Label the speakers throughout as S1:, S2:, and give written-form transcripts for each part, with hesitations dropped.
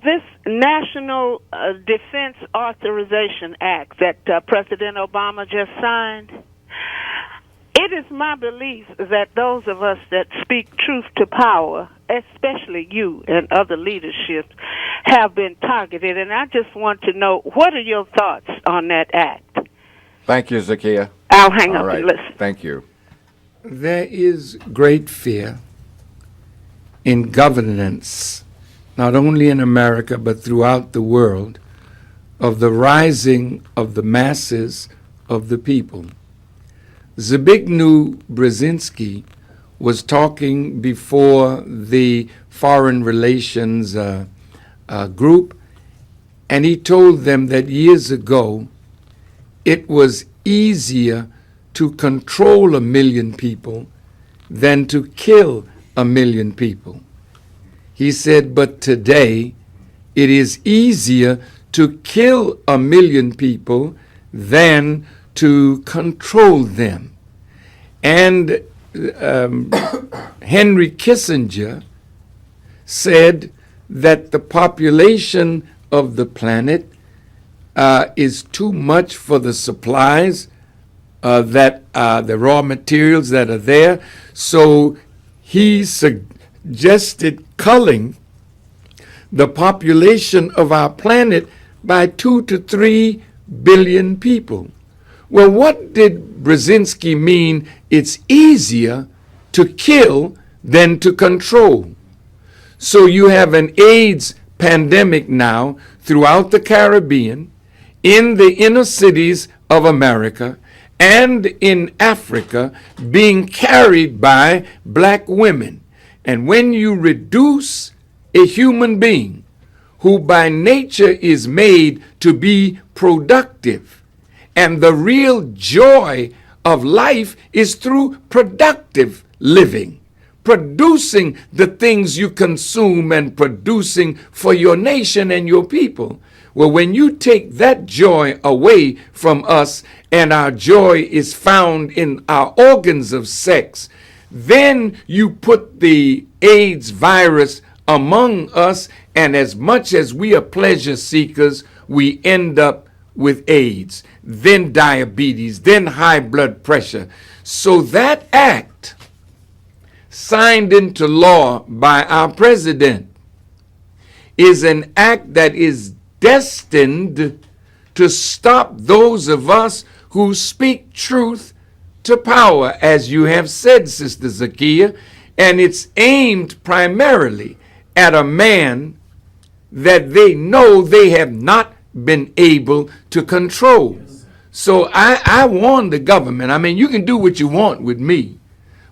S1: this National Defense Authorization Act that President Obama just signed, it is my belief that those of us that speak truth to power, especially you and other leaderships, have been targeted. And I just want to know, what are your thoughts on that act?
S2: Thank you, Zakiya.
S1: I'll hang
S2: All
S1: up
S2: right.
S1: and listen.
S2: Thank you.
S3: There is great fear in governance, not only in America but throughout the world, of the rising of the masses of the people. Zbigniew Brzezinski was talking before the Foreign Relations group, and he told them that years ago it was easier to control 1 million people than to kill 1 million people. He said, but today it is easier to kill 1 million people than to control them. And Henry Kissinger said that the population of the planet is too much for the supplies the raw materials that are there. So he suggested culling the population of our planet by 2 to 3 billion people. Well, what did Brzezinski mean? It's easier to kill than to control. So you have an AIDS pandemic now throughout the Caribbean, in the inner cities of America, and in Africa, being carried by black women. And when you reduce a human being who by nature is made to be productive, and the real joy of life is through productive living, producing the things you consume and producing for your nation and your people. Well, when you take that joy away from us and our joy is found in our organs of sex, then you put the AIDS virus among us, and as much as we are pleasure seekers, we end up with AIDS, then diabetes, then high blood pressure. So that act signed into law by our president is an act that is destined to stop those of us who speak truth to power, as you have said, Sister Zakiya, and it's aimed primarily at a man that they know they have not been able to control. So I warn the government. I mean, you can do what you want with me,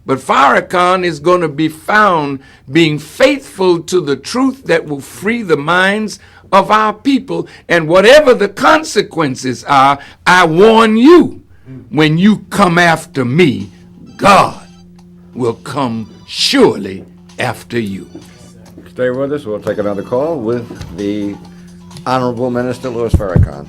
S3: but Farrakhan is going to be found being faithful to the truth that will free the minds of our people. And whatever the consequences are, I warn you, when you come after me, God will come surely after you.
S2: Stay with us. We'll take another call with the Honorable Minister Louis Farrakhan.